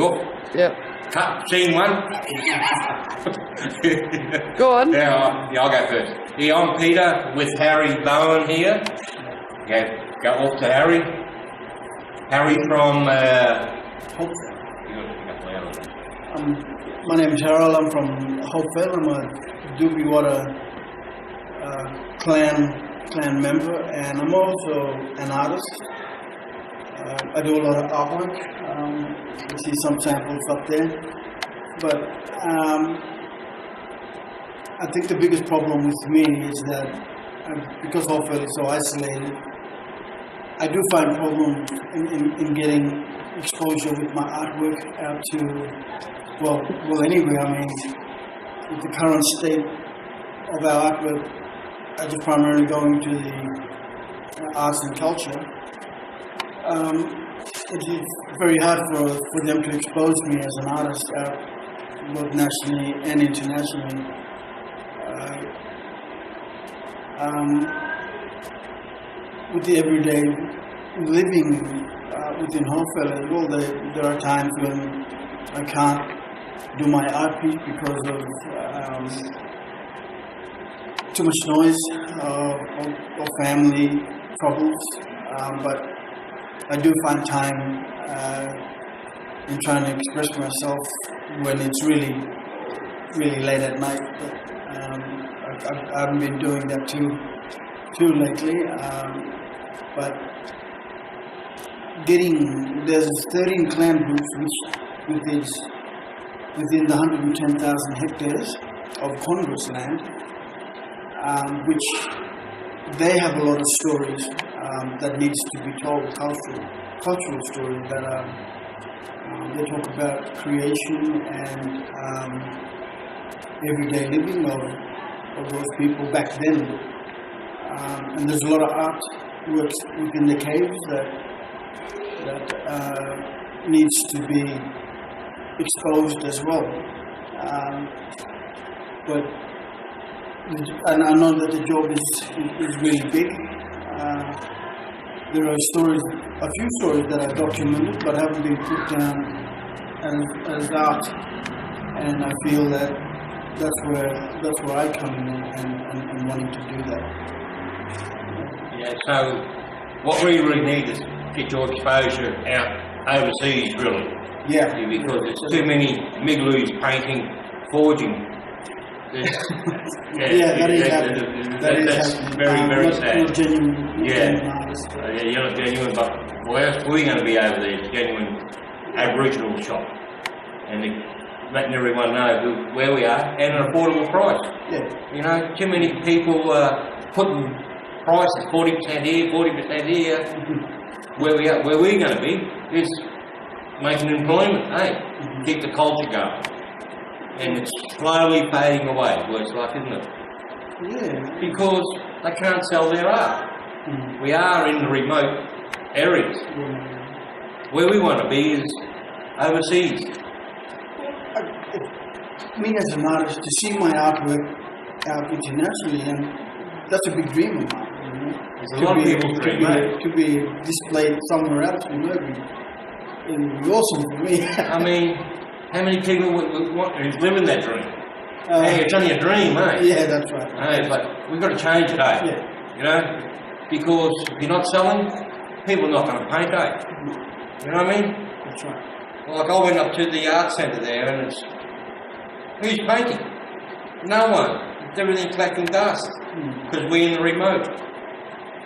Look. Yep. Cut scene one. Go on. Yeah, I'll go first. Yeah, I'm Peter with Harry Bowen here. Go off to Harry. Harry from my name is Harold. I'm from Hopeville. I'm a Doobie Water clan member, and I'm also an artist. I do a lot of artwork. You see some samples up there. But I think the biggest problem with me is that because Hopeville is so isolated, I do find problems in getting exposure with my artwork out to, well, anywhere. I mean, with the current state of our artwork, I just primarily going to the arts and culture. It's very hard for them to expose me as an artist out both nationally and internationally. With the everyday living within Hopeville as well, there are times when I can't do my art piece because of too much noise or family troubles, but I do find time in trying to express myself when it's really late at night. But I haven't been doing that too lately. But there's 13 clan groups which within the 110,000 hectares of Congress land, which they have a lot of stories that needs to be told, cultural stories that they talk about creation and everyday living of those people back then. And there's a lot of art works within the caves that needs to be exposed as well. But and I know that the job is really big. There are a few stories that are documented but haven't been put down as art, and I feel that that's where I come in and wanting to do that. Yeah, so what we really need is get your exposure out overseas, really. Yeah. Because there's too many Migloos painting, forging. That is That's very, very sad. Not genuine. You're not genuine, but what else are we going to be over there? It's genuine Aboriginal shop. And letting everyone know where we are at an affordable price. Yeah. You know, too many people putting prices 40% here, 40% here. Where we're going to be is making employment, keep the culture going. And it's slowly fading away, worse luck, isn't it? Yeah. Because they can't sell their art. We are in the remote areas. Where we want to be is overseas. Me as an artist, to see my artwork out internationally, and that's a big dream of mine. There's a lot of people's dream, to be displayed somewhere else, it would be awesome for me. I mean, how many people who's living that dream? Hey, it's only a dream, eh? Yeah, that's right. Hey, but we've got to change it, eh? Yeah. You know, because if you're not selling, people are not going to paint, eh? You know what I mean? That's right. Well, like I went up to the art centre there, and it's who's painting? No one. It's everything collecting dust because we're in the remote.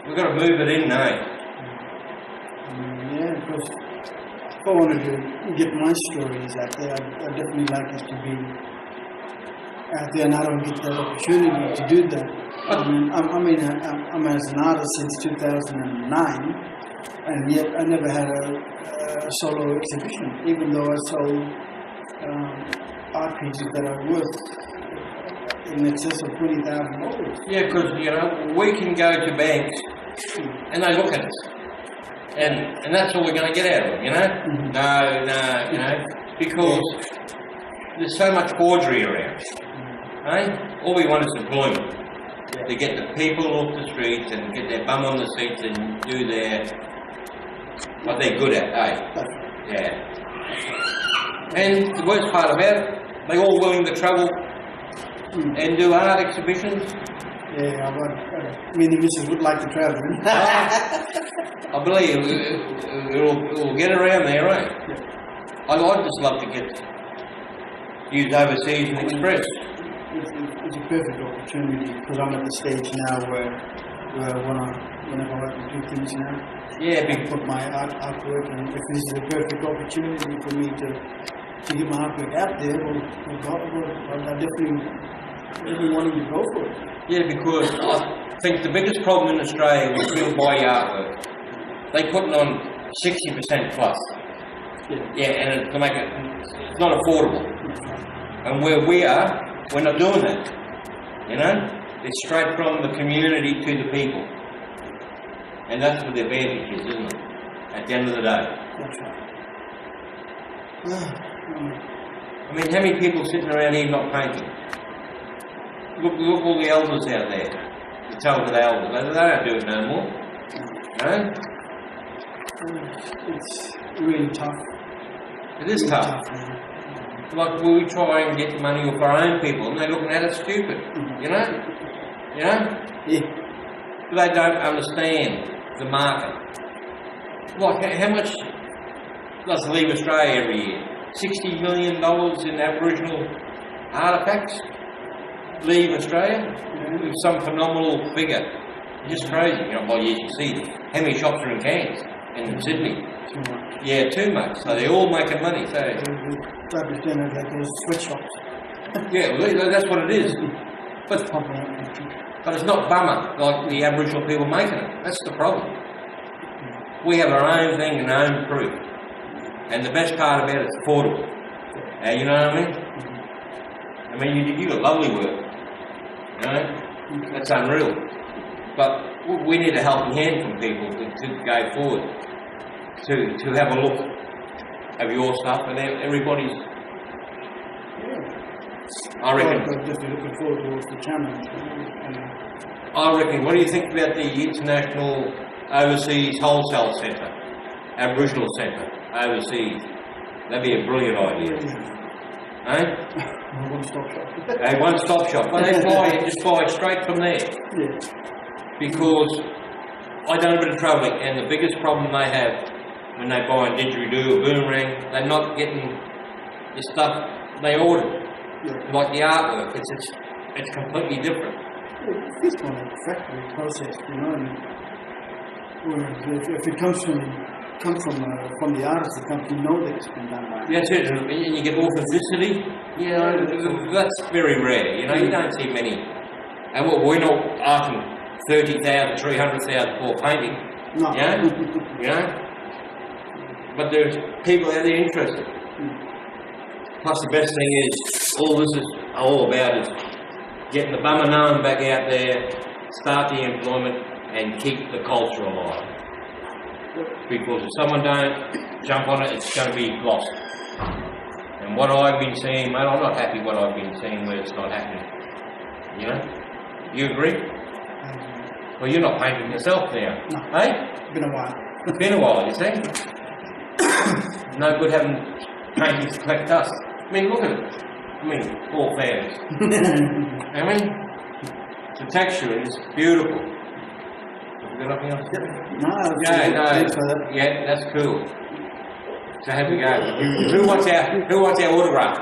We've got to move it in, eh? Yeah, because if I wanted to get my stories out there, I'd definitely like it to be out there, and I don't get that opportunity to do that. I'm as an artist since 2009, and yet I never had a solo exhibition, even though I sold art pieces that are worth in excess of $20,000. Yeah, because, you know, we can go to banks and they look at us. And that's all we're going to get out of them, you know? No, you know, because there's so much forgery around. All we want is employment. To get the people off the streets and get their bum on the seats and do what they're good at, eh? Yeah. And the worst part about it, they're all willing to travel and do art exhibitions. Yeah, many missus would like to travel. I believe it'll get around there, right? Yeah. I'd just love to use overseas and express. It's a perfect opportunity because I'm at the stage now where whenever I can do things now. Yeah, I put my artwork, and if this is a perfect opportunity for me to get my artwork out there, I definitely wanting to go for it. Yeah, because I think the biggest problem in Australia is people buy your artwork. They put it on 60% plus. Yeah, and to make it's not affordable. And where we are, we're not doing that. You know? It's straight from the community to the people. And that's what the advantage is, isn't it? At the end of the day. That's right. I mean, how many people sitting around here not painting? Look all the elders out there. The talented elders. They don't do it no more. No? It's really tough. It is tough. Like we try and get money off our own people and they're looking at it stupid. You know? You know? Yeah. They don't understand the market. Like, how much does leave Australia every year? $60 million in Aboriginal artefacts leave Australia? With some phenomenal figure. It's just crazy. You know, well, yes, you see how many shops are in Cairns and in Sydney. Too much. Yeah, too much. So they're all making money. So representative like those sweatshops. Yeah, well, that's what it is. But it's not bummer like the Aboriginal people making it. That's the problem. We have our own thing and our own proof. And the best part about it is affordable. You know what I mean? I mean, you got lovely work. You know? That's unreal. But we need a helping hand from people to go forward. To have a look at your stuff and everybody's... I reckon... I'm just looking forward towards the challenge. I reckon, what do you think about the International Overseas Wholesale Centre? Aboriginal Centre, overseas. That'd be a brilliant idea. Eh? One-stop shop. A one-stop shop. But they just buy straight from there. Yeah. Because I done a bit of travelling and the biggest problem they have when they buy a didgeridoo or boomerang, they're not getting the stuff they ordered. Yeah. Like the artwork, it's completely different. It's one of the factory process, you know, and if it comes from the artist, the company know that it's been done by. That's it, and you get authenticity. You know, that's very rare. You know, you don't see many. And we're not asking 30,000, 300,000 for painting. No. You know. But there's people out there interested. Plus the best thing is, all this is all about is getting the bummer known back out there, start the employment and keep the culture alive. Because if someone don't jump on it, it's going to be lost. And what I've been seeing, mate, I'm not happy what I've been seeing where it's not happening. You know? You agree? Well, you're not painting yourself now. No. Hey? Been a while. It's been a while, you see? No good having paintings collect dust. I mean, look at it. I mean, all fans. I mean, the texture is beautiful. Have you got nothing else to say? No, yeah, that's cool. So here we go. Who wants our autograph?